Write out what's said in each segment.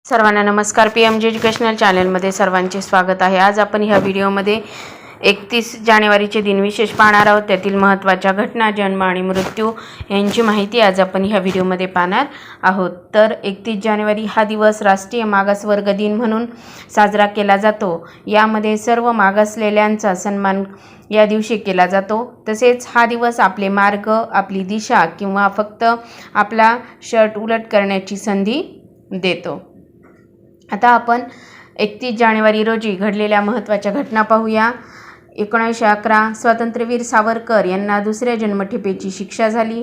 सर्वांना नमस्कार. PMG educational चॅनलमध्ये सर्वांचे स्वागत आहे. आज आपण ह्या व्हिडिओमध्ये 31 जानेवारीचे दिन विशेष पाहणार आहोत. त्यातील महत्त्वाच्या घटना, जन्म आणि मृत्यू यांची माहिती आज आपण ह्या व्हिडिओमध्ये पाहणार आहोत. तर 31 जानेवारी हा दिवस राष्ट्रीय मागासवर्ग दिन म्हणून साजरा केला जातो. यामध्ये सर्व मागासलेल्यांचा सन्मान या दिवशी केला जातो. तसेच हा दिवस आपले मार्ग, आपली दिशा किंवा फक्त आपला शर्ट उलट करण्याची संधी देतो. आता आपण 31 जानेवारी रोजी घडलेल्या महत्त्वाच्या घटना पाहूया. 1911 स्वातंत्र्यवीर सावरकर यांना दुसऱ्या जन्मठेपेची शिक्षा झाली.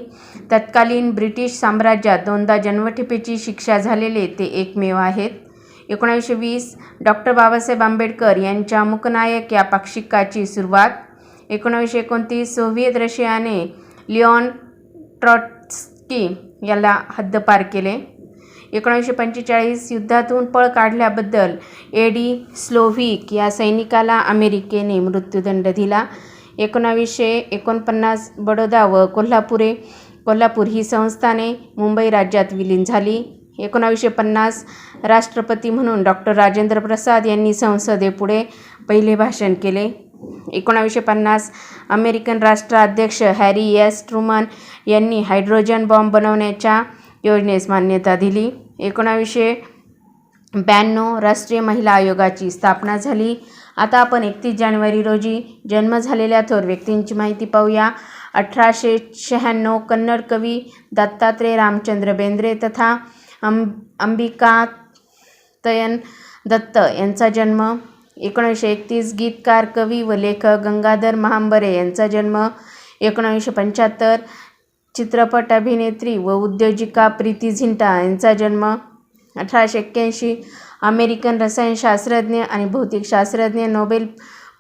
तत्कालीन ब्रिटिश साम्राज्यात दोनदा जन्मठेपेची शिक्षा झालेले ते एकमेव आहेत. 1920 डॉक्टर बाबासाहेब आंबेडकर यांच्या मूकनायक या पाक्षिकाची सुरुवात. 1929 सोव्हिएत रशियाने लिओन ट्रॉट्स्की याला हद्दपार केले. 1945 युद्धातून पळ काढल्याबद्दल एडी स्लोव्हिक या सैनिकाला अमेरिकेने मृत्यूदंड दिला. 1949 बडोदा व कोल्हापूर ही संस्थाने मुंबई राज्यात विलीन झाली. 1950 राष्ट्रपती म्हणून डॉक्टर राजेंद्र प्रसाद यांनी संसदेपुढे पहिले भाषण केले. 1950 अमेरिकन राष्ट्राध्यक्ष हॅरी एस ट्रुमन यांनी हायड्रोजन बॉम्ब बनवण्याच्या योजनेस मान्यता दिली. 1992 राष्ट्रीय महिला आयोगाची स्थापना झाली. आता आपण 31 जानेवारी रोजी जन्म झालेल्या थोर व्यक्तींची माहिती पाहूया. 1896 कन्नड कवी दत्तात्रय रामचंद्र बेंद्रे तथा अंबिकातयन दत्त यांचा जन्म. 1931 गीतकार, कवी व लेखक गंगाधर महांबरे यांचा जन्म. 1975 चित्रपट अभिनेत्री व उद्योजिका प्रीती झिंटा यांचा जन्म. 1881 अमेरिकन रसायनशास्त्रज्ञ आणि भौतिकशास्त्रज्ञ, नोबेल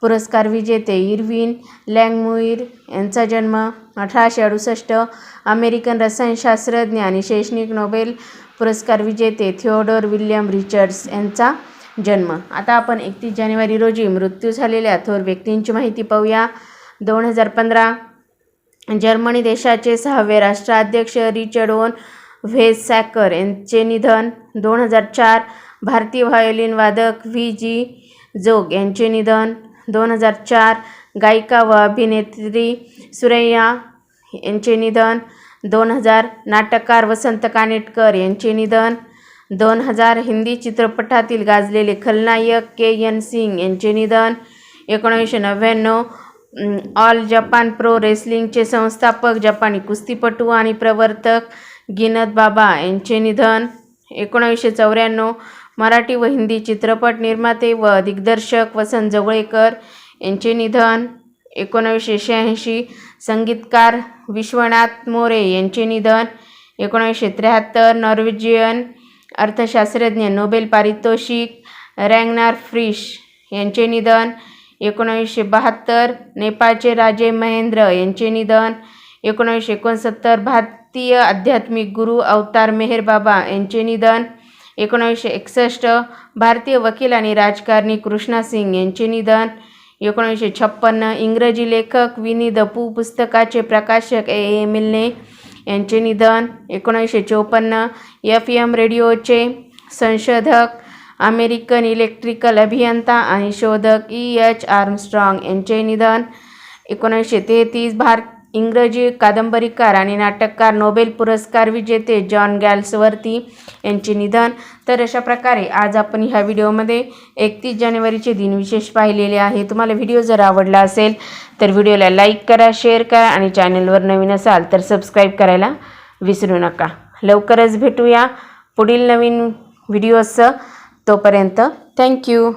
पुरस्कार विजेते इर्विन लँगमुइर यांचा जन्म. 1868 अमेरिकन रसायनशास्त्रज्ञ आणि शैक्षणिक नोबेल पुरस्कार विजेते थिओडोर विल्यम रिचर्ड्स यांचा जन्म. आता आपण 31 जानेवारी रोजी मृत्यू झालेल्या थोर व्यक्तींची माहिती पाहूया. 2015 जर्मनी देशाचे 6वे राष्ट्राध्यक्ष रिचर्ड व्हॉन व्हेसॅकर यांचे निधन. 2004 भारतीय व्हायोलिन वादक व्ही.जी. जोग यांचे निधन. 2004 गायिका व अभिनेत्री सुरैया यांचे निधन. 2000 नाटककार वसंत कानेटकर यांचे निधन. 2000 हिंदी चित्रपटातील गाजलेले खलनायक के.एन. सिंग यांचे निधन. 1999 ऑल जपान प्रो रेसलिंगचे संस्थापक, जपानी कुस्तीपटू आणि प्रवर्तक गिनत बाबा यांचे निधन. 1994 मराठी व हिंदी चित्रपट निर्माते व दिग्दर्शक वसंत जवळेकर यांचे निधन. 1986 संगीतकार विश्वनाथ मोरे यांचे निधन. 1973 नॉर्वेजियन अर्थशास्त्रज्ञ, नोबेल पारितोषिक रॅग्नार फ्रिश यांचे निधन. 1972 नेपाळचे राजे महेंद्र यांचे निधन. 1969 भारतीय आध्यात्मिक गुरु अवतार मेहर बाबा यांचे निधन. 1961 भारतीय वकील आणि राजकारणी कृष्णा सिंग यांचे निधन. 1956 इंग्रजी लेखक विनी द पू पुस्तकाचे प्रकाशक ए. मिल्ने यांचे निधन. 1954 FM रेडिओचे संशोधक, अमेरिकन इलेक्ट्रिकल अभियंता आणि शोधक E.H. आर्मस्ट्रॉंग यांचे निधन. 1933 इंग्रजी कादंबरीकार आणि नाटककार, नोबेल पुरस्कार विजेते जॉन गॅल्सवर्दी यांचे निधन. तर अशा प्रकारे आज आपण ह्या व्हिडिओमध्ये 31 जानेवारीचे दिन विशेष पाहिलेले आहे. तुम्हाला व्हिडिओ जर आवडला असेल तर व्हिडिओला लाईक करा, शेअर करा आणि चॅनलवर नवीन असाल तर सबस्क्राईब करायला विसरू नका. लवकरच भेटूया पुढील नवीन व्हिडिओसह. तोपर्यंत थँक्यू.